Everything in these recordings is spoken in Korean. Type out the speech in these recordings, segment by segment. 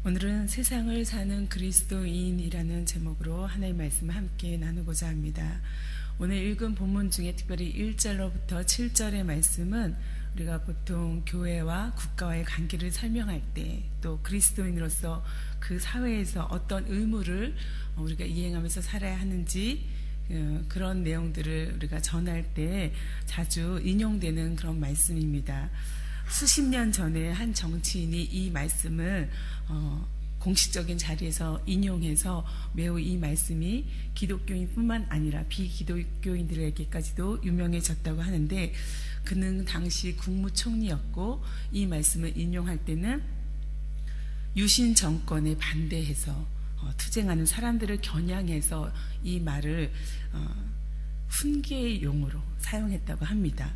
오늘은 세상을 사는 그리스도인이라는 제목으로 하나님의 말씀을 함께 나누고자 합니다. 오늘 읽은 본문 중에 특별히 1절로부터 7절의 말씀은 우리가 보통 교회와 국가와의 관계를 설명할 때, 또 그리스도인으로서 그 사회에서 어떤 의무를 우리가 이행하면서 살아야 하는지, 그런 내용들을 우리가 전할 때 자주 인용되는 그런 말씀입니다. 수십 년 전에 한 정치인이 이 말씀을 공식적인 자리에서 인용해서 매우 이 말씀이 기독교인뿐만 아니라 비기독교인들에게까지도 유명해졌다고 하는데, 그는 당시 국무총리였고 이 말씀을 인용할 때는 유신 정권에 반대해서 투쟁하는 사람들을 겨냥해서 이 말을 훈계의 용어로 사용했다고 합니다.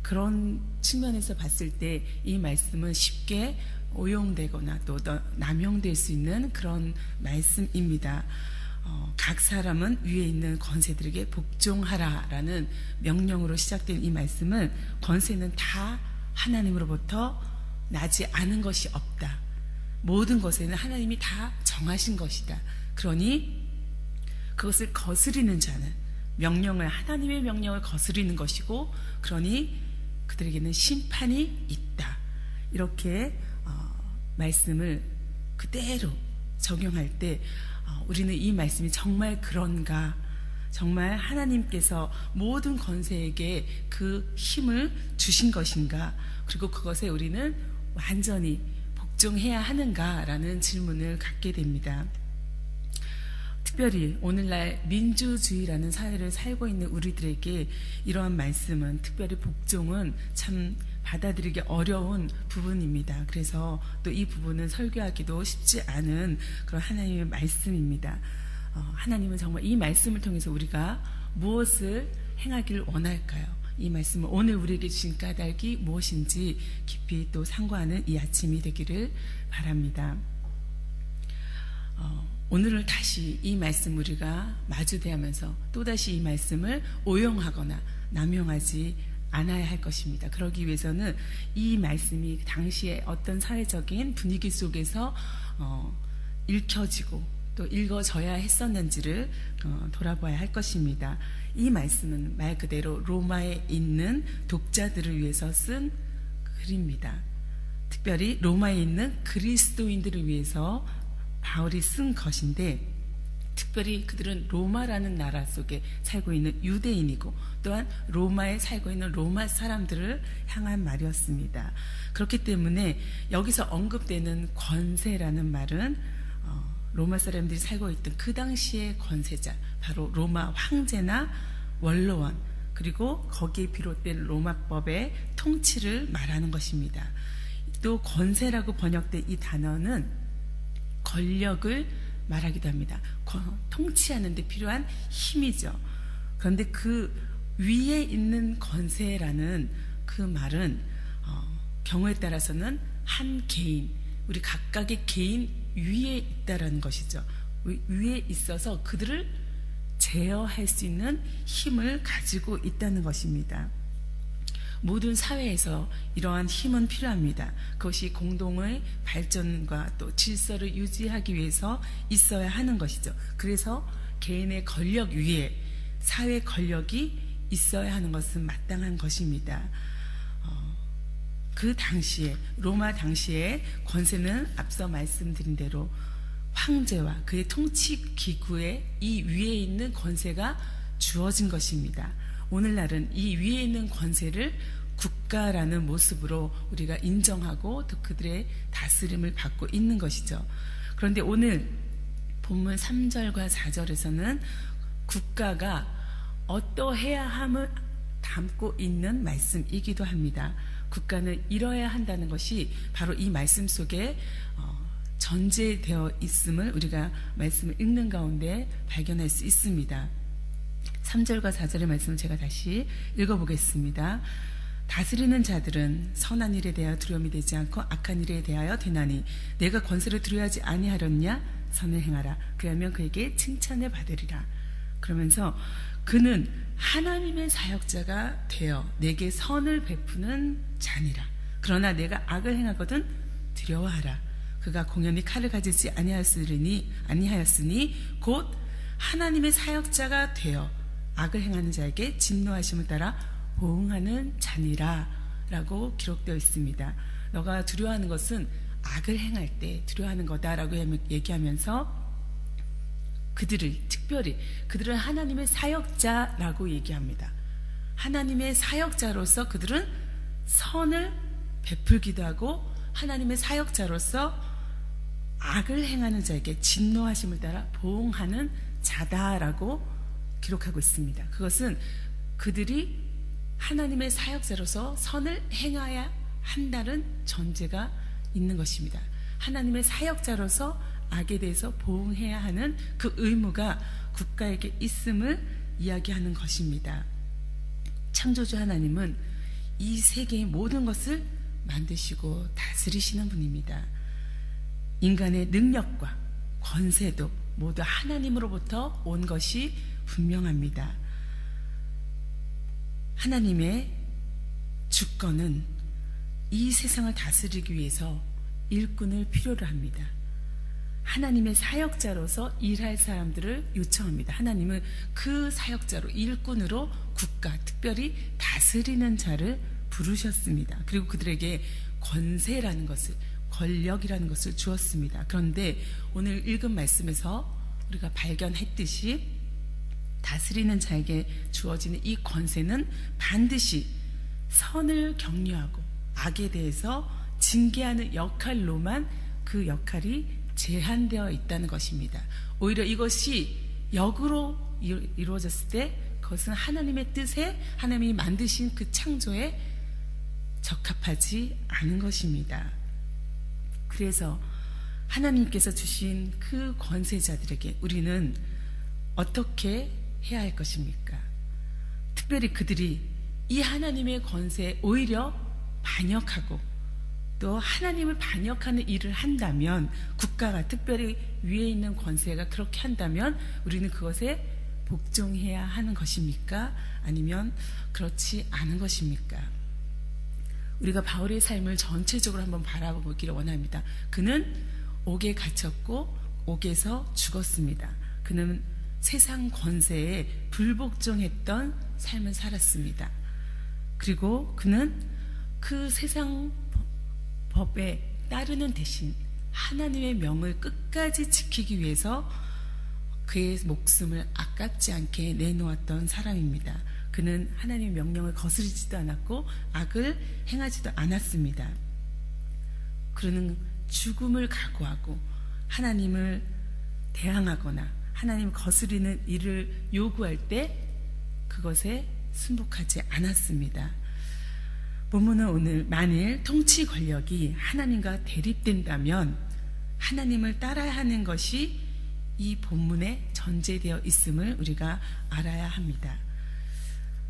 그런 측면에서 봤을 때 이 말씀은 쉽게 오용되거나 또 남용될 수 있는 그런 말씀입니다. 각 사람은 위에 있는 권세들에게 복종하라라는 명령으로 시작된 이 말씀은, 권세는 다 하나님으로부터 나지 않은 것이 없다. 모든 것에는 하나님이 다 정하신 것이다. 그러니 그것을 거스리는 자는 하나님의 명령을 거스리는 것이고, 그러니 그들에게는 심판이 있다. 이렇게 말씀을 그대로 적용할 때 우리는 이 말씀이 정말 그런가, 정말 하나님께서 모든 권세에게 그 힘을 주신 것인가, 그리고 그것에 우리는 완전히 복종해야 하는가라는 질문을 갖게 됩니다. 특별히 오늘날 민주주의라는 사회를 살고 있는 우리들에게 이러한 말씀은, 특별히 복종은 참 받아들이기 어려운 부분입니다. 그래서 또 이 부분은 설교하기도 쉽지 않은 그런 하나님의 말씀입니다. 하나님은 정말 이 말씀을 통해서 우리가 무엇을 행하기를 원할까요? 이 말씀은 오늘 우리에게 주신 까닭이 무엇인지 깊이 또 상고하는 이 아침이 되기를 바랍니다. 오늘을 다시 이 말씀 우리가 마주대하면서 또다시 이 말씀을 오용하거나 남용하지 않아야 할 것입니다. 그러기 위해서는 이 말씀이 당시에 어떤 사회적인 분위기 속에서 읽혀지고 또 읽어져야 했었는지를 돌아봐야 할 것입니다. 이 말씀은 말 그대로 로마에 있는 독자들을 위해서 쓴 글입니다. 특별히 로마에 있는 그리스도인들을 위해서 바울이 쓴 것인데, 특별히 그들은 로마라는 나라 속에 살고 있는 유대인이고 또한 로마에 살고 있는 로마 사람들을 향한 말이었습니다. 그렇기 때문에 여기서 언급되는 권세라는 말은 로마 사람들이 살고 있던 그 당시의 권세자, 바로 로마 황제나 원로원, 그리고 거기에 비롯된 로마법의 통치를 말하는 것입니다. 또 권세라고 번역된 이 단어는 권력을 말하기도 합니다. 통치하는 데 필요한 힘이죠. 그런데 그 위에 있는 권세라는 그 말은 경우에 따라서는 한 개인, 우리 각각의 개인 위에 있다라는 것이죠. 위에 있어서 그들을 제어할 수 있는 힘을 가지고 있다는 것입니다. 모든 사회에서 이러한 힘은 필요합니다. 그것이 공동의 발전과 또 질서를 유지하기 위해서 있어야 하는 것이죠. 그래서 개인의 권력 위에 사회 권력이 있어야 하는 것은 마땅한 것입니다. 그 당시에, 로마 당시에 권세는 앞서 말씀드린 대로 황제와 그의 통치 기구에 이 위에 있는 권세가 주어진 것입니다. 오늘날은 이 위에 있는 권세를 국가라는 모습으로 우리가 인정하고 또 그들의 다스림을 받고 있는 것이죠. 그런데 오늘 본문 3절과 4절에서는 국가가 어떠해야 함을 담고 있는 말씀이기도 합니다. 국가는 이뤄야 한다는 것이 바로 이 말씀 속에 전제되어 있음을 우리가 말씀을 읽는 가운데 발견할 수 있습니다. 3절과 4절의 말씀을 제가 다시 읽어보겠습니다. 다스리는 자들은 선한 일에 대하여 두려움이 되지 않고 악한 일에 대하여 되나니 내가 권세를 두려워하지 아니하렸냐? 선을 행하라. 그러면 그에게 칭찬을 받으리라. 그러면서 그는 하나님의 사역자가 되어 내게 선을 베푸는 자니라. 그러나 내가 악을 행하거든 두려워하라. 그가 공연히 칼을 가지지 아니하였으니 곧 하나님의 사역자가 되어 악을 행하는 자에게 진노하심을 따라 보응하는 자니라 라고 기록되어 있습니다. 너가 두려워하는 것은 악을 행할 때 두려워하는 거다라고 얘기하면서 그들은 하나님의 사역자라고 얘기합니다. 하나님의 사역자로서 그들은 선을 베풀기도 하고 하나님의 사역자로서 악을 행하는 자에게 진노하심을 따라 보응하는 자다라고 기록하고 있습니다. 그것은 그들이 하나님의 사역자로서 선을 행해야 한다는 전제가 있는 것입니다. 하나님의 사역자로서 악에 대해서 보응해야 하는 그 의무가 국가에게 있음을 이야기하는 것입니다. 창조주 하나님은 이 세계의 모든 것을 만드시고 다스리시는 분입니다. 인간의 능력과 권세도 모두 하나님으로부터 온 것이 분명합니다. 하나님의 주권은 이 세상을 다스리기 위해서 일꾼을 필요로 합니다. 하나님의 사역자로서 일할 사람들을 요청합니다. 하나님은 그 사역자로 일꾼으로 국가, 특별히 다스리는 자를 부르셨습니다. 그리고 그들에게 권세라는 것을, 권력이라는 것을 주었습니다. 그런데 오늘 읽은 말씀에서 우리가 발견했듯이 다스리는 자에게 주어지는 이 권세는 반드시 선을 격려하고 악에 대해서 징계하는 역할로만 그 역할이 제한되어 있다는 것입니다. 오히려 이것이 역으로 이루어졌을 때 그것은 하나님의 뜻에, 하나님이 만드신 그 창조에 적합하지 않은 것입니다. 그래서 하나님께서 주신 그 권세자들에게 우리는 어떻게 해야 할 것입니까? 특별히 그들이 이 하나님의 권세에 오히려 반역하고 또 하나님을 반역하는 일을 한다면, 국가가 특별히 위에 있는 권세가 그렇게 한다면 우리는 그것에 복종해야 하는 것입니까? 아니면 그렇지 않은 것입니까? 우리가 바울의 삶을 전체적으로 한번 바라보기를 원합니다. 그는 옥에 갇혔고 옥에서 죽었습니다. 그는 세상 권세에 불복종했던 삶을 살았습니다. 그리고 그는 그 세상 법에 따르는 대신 하나님의 명을 끝까지 지키기 위해서 그의 목숨을 아깝지 않게 내놓았던 사람입니다. 그는 하나님의 명령을 거스르지도 않았고 악을 행하지도 않았습니다. 그는 죽음을 각오하고 하나님을 대항하거나 하나님을 거스리는 일을 요구할 때 그것에 순복하지 않았습니다. 본문은 오늘 만일 통치 권력이 하나님과 대립된다면 하나님을 따라야 하는 것이 이 본문에 전제되어 있음을 우리가 알아야 합니다.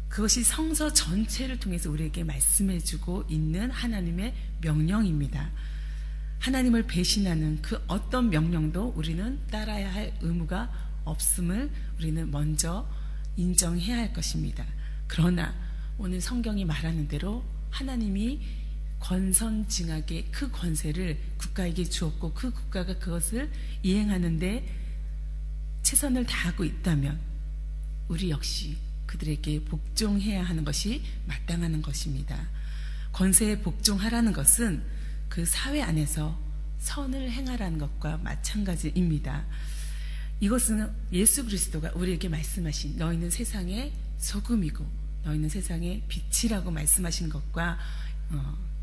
그것이 성서 전체를 통해서 우리에게 말씀해주고 있는 하나님의 명령입니다. 하나님을 배신하는 그 어떤 명령도 우리는 따라야 할 의무가 없음을 우리는 먼저 인정해야 할 것입니다. 그러나 오늘 성경이 말하는 대로 하나님이 권선징악의 그 권세를 국가에게 주었고 그 국가가 그것을 이행하는데 최선을 다하고 있다면 우리 역시 그들에게 복종해야 하는 것이 마땅한 것입니다. 권세에 복종하라는 것은 그 사회 안에서 선을 행하라는 것과 마찬가지입니다. 이것은 예수 그리스도가 우리에게 말씀하신 너희는 세상의 소금이고 너희는 세상의 빛이라고 말씀하신 것과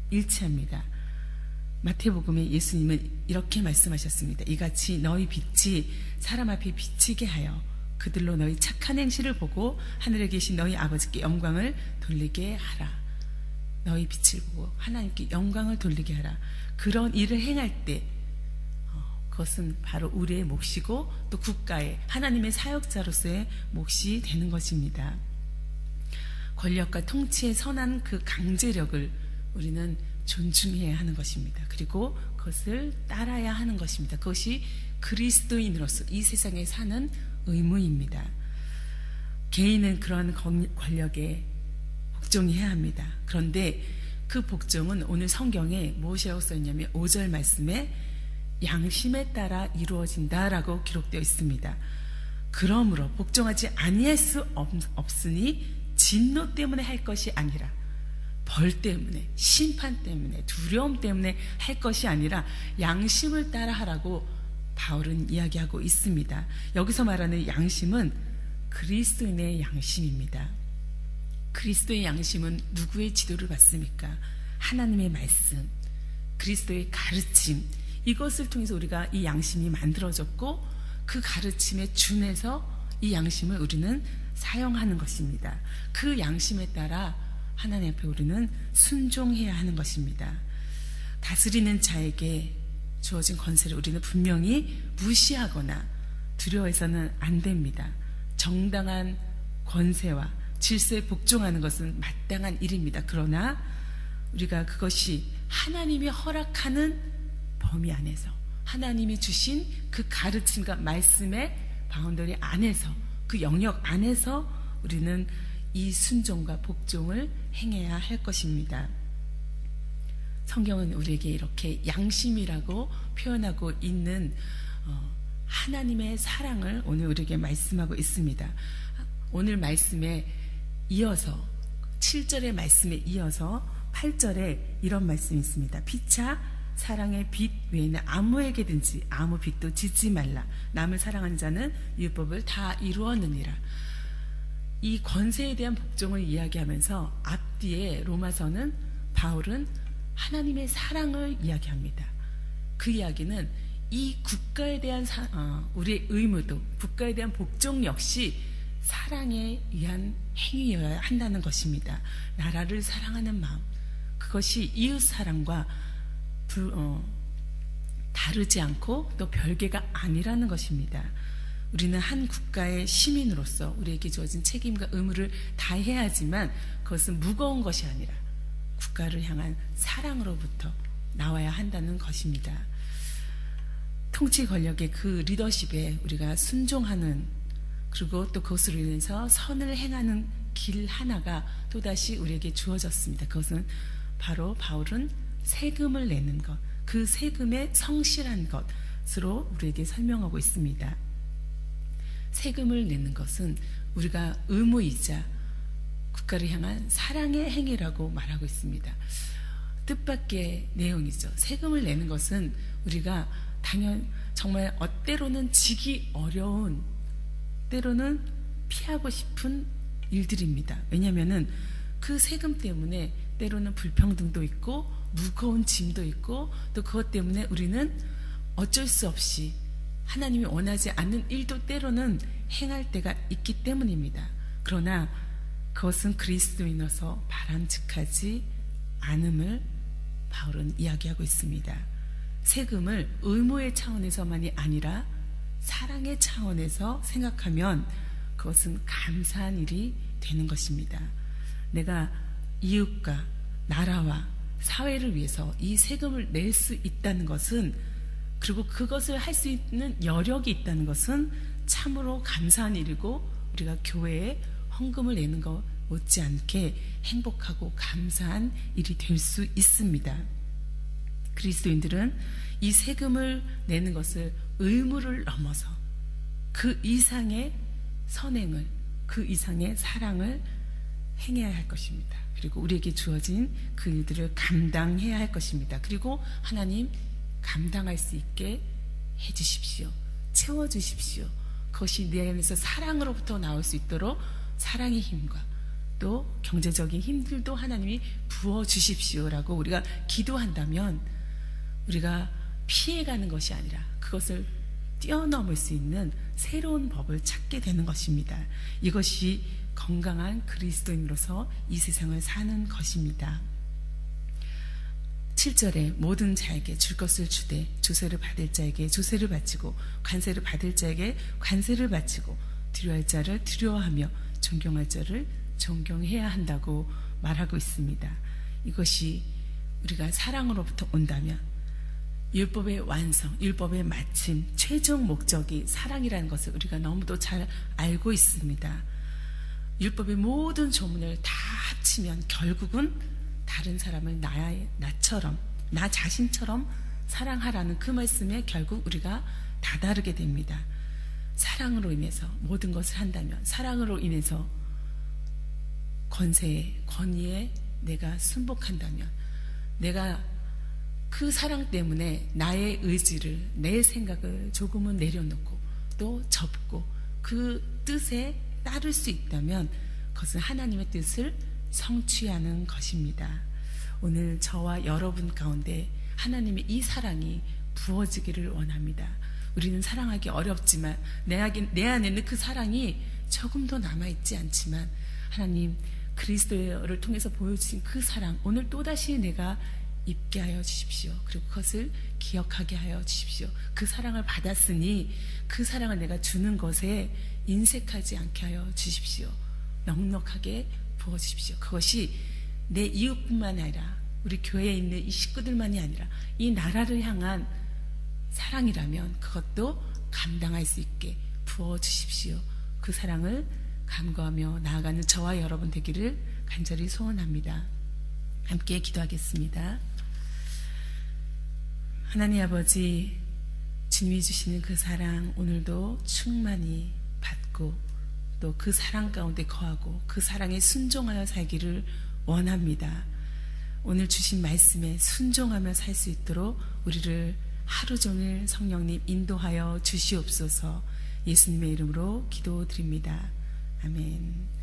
일치합니다. 마태복음에 예수님은 이렇게 말씀하셨습니다. 이같이 너희 빛이 사람 앞에 비치게 하여 그들로 너희 착한 행실을 보고 하늘에 계신 너희 아버지께 영광을 돌리게 하라. 너희 빛을 보고 하나님께 영광을 돌리게 하라. 그런 일을 행할 때 그것은 바로 우리의 몫이고 또 국가의 하나님의 사역자로서의 몫이 되는 것입니다. 권력과 통치의 선한 그 강제력을 우리는 존중해야 하는 것입니다. 그리고 그것을 따라야 하는 것입니다. 그것이 그리스도인으로서 이 세상에 사는 의무입니다. 개인은 그러한 권력에 복종해야 합니다. 그런데 그 복종은 오늘 성경에 무엇이라고 써있냐면 5절 말씀에 양심에 따라 이루어진다라고 기록되어 있습니다. 그러므로 복종하지 아니할 수 없으니 진노 때문에 할 것이 아니라 벌 때문에, 심판 때문에, 두려움 때문에 할 것이 아니라 양심을 따라 하라고 바울은 이야기하고 있습니다. 여기서 말하는 양심은 그리스도인의 양심입니다. 그리스도의 양심은 누구의 지도를 받습니까? 하나님의 말씀, 그리스도의 가르침, 이것을 통해서 우리가 이 양심이 만들어졌고 그 가르침에 준해서 이 양심을 우리는 사용하는 것입니다. 그 양심에 따라 하나님 앞에 우리는 순종해야 하는 것입니다. 다스리는 자에게 주어진 권세를 우리는 분명히 무시하거나 두려워해서는 안 됩니다. 정당한 권세와 질서에 복종하는 것은 마땅한 일입니다. 그러나 우리가 그것이 하나님이 허락하는 범위 안에서, 하나님이 주신 그 가르침과 말씀의 바운더리 안에서, 그 영역 안에서 우리는 이 순종과 복종을 행해야 할 것입니다. 성경은 우리에게 이렇게 양심이라고 표현하고 있는 하나님의 사랑을 오늘 우리에게 말씀하고 있습니다. 오늘 말씀에 이어서 7절의 말씀에 이어서 8절에 이런 말씀이 있습니다. 피차 사랑의 빛 외에는 아무에게든지 아무 빚도 짓지 말라. 남을 사랑하는 자는 율법을 다 이루었느니라. 이 권세에 대한 복종을 이야기하면서 앞뒤에 로마서는 바울은 하나님의 사랑을 이야기합니다. 그 이야기는 이 국가에 대한 우리의 의무도, 국가에 대한 복종 역시 사랑에 의한 행위여야 한다는 것입니다. 나라를 사랑하는 마음, 그것이 이웃 사랑과 다르지 않고 또 별개가 아니라는 것입니다. 우리는 한 국가의 시민으로서 우리에게 주어진 책임과 의무를 다해야 하지만 그것은 무거운 것이 아니라 국가를 향한 사랑으로부터 나와야 한다는 것입니다. 통치 권력의 그 리더십에 우리가 순종하는, 그리고 또 그것으로 인해서 선을 행하는 길 하나가 또다시 우리에게 주어졌습니다. 그것은 바로 바울은 세금을 내는 것, 그 세금의 성실한 것으로 우리에게 설명하고 있습니다. 세금을 내는 것은 우리가 의무이자 국가를 향한 사랑의 행위라고 말하고 있습니다. 뜻밖의 내용이죠. 세금을 내는 것은 우리가 정말 때로는 지기 어려운, 때로는 피하고 싶은 일들입니다. 왜냐하면 그 세금 때문에 때로는 불평등도 있고 무거운 짐도 있고 또 그것 때문에 우리는 어쩔 수 없이 하나님이 원하지 않는 일도 때로는 행할 때가 있기 때문입니다. 그러나 그것은 그리스도인으로서 바람직하지 않음을 바울은 이야기하고 있습니다. 세금을 의무의 차원에서만이 아니라 사랑의 차원에서 생각하면 그것은 감사한 일이 되는 것입니다. 내가 이웃과 나라와 사회를 위해서 이 세금을 낼 수 있다는 것은, 그리고 그것을 할 수 있는 여력이 있다는 것은 참으로 감사한 일이고 우리가 교회에 헌금을 내는 것 못지않게 행복하고 감사한 일이 될 수 있습니다. 그리스도인들은 이 세금을 내는 것을 의무를 넘어서 그 이상의 선행을, 그 이상의 사랑을 행해야 할 것입니다. 그리고 우리에게 주어진 그 일들을 감당해야 할 것입니다. 그리고 하나님 감당할 수 있게 해주십시오. 채워주십시오. 그것이 내 안에서 사랑으로부터 나올 수 있도록 사랑의 힘과 또 경제적인 힘들도 하나님이 부어주십시오라고 우리가 기도한다면 우리가 피해가는 것이 아니라 그것을 뛰어넘을 수 있는 새로운 법을 찾게 되는 것입니다. 이것이 건강한 그리스도인으로서 이 세상을 사는 것입니다. 7절에 모든 자에게 줄 것을 주되 조세를 받을 자에게 조세를 바치고 관세를 받을 자에게 관세를 바치고 두려워할 자를 두려워하며 존경할 자를 존경해야 한다고 말하고 있습니다. 이것이 우리가 사랑으로부터 온다면 율법의 완성, 율법의 마침, 최종 목적이 사랑이라는 것을 우리가 너무도 잘 알고 있습니다. 율법의 모든 조문을 다 합치면 결국은 다른 사람을 나처럼, 나 자신처럼 사랑하라는 그 말씀에 결국 우리가 다다르게 됩니다. 사랑으로 인해서 모든 것을 한다면, 사랑으로 인해서 권세에, 권위에 내가 순복한다면, 내가 그 사랑 때문에 나의 의지를, 내 생각을 조금은 내려놓고 또 접고 그 뜻에 따를 수 있다면 그것은 하나님의 뜻을 성취하는 것입니다. 오늘 저와 여러분 가운데 하나님의 이 사랑이 부어지기를 원합니다. 우리는 사랑하기 어렵지만 내 안에는 그 사랑이 조금도 남아있지 않지만 하나님 그리스도를 통해서 보여주신 그 사랑, 오늘 또다시 내가 입게 하여 주십시오. 그리고 그것을 기억하게 하여 주십시오. 그 사랑을 받았으니 그 사랑을 내가 주는 것에 인색하지 않게 하여 주십시오. 넉넉하게 부어주십시오. 그것이 내 이웃뿐만 아니라 우리 교회에 있는 이 식구들만이 아니라 이 나라를 향한 사랑이라면 그것도 감당할 수 있게 부어주십시오. 그 사랑을 간구하며 나아가는 저와 여러분 되기를 간절히 소원합니다. 함께 기도하겠습니다. 하나님 아버지, 주님이 주시는 그 사랑 오늘도 충만히 받고 또 그 사랑 가운데 거하고 그 사랑에 순종하여 살기를 원합니다. 오늘 주신 말씀에 순종하며 살 수 있도록 우리를 하루 종일 성령님 인도하여 주시옵소서. 예수님의 이름으로 기도드립니다. 아멘.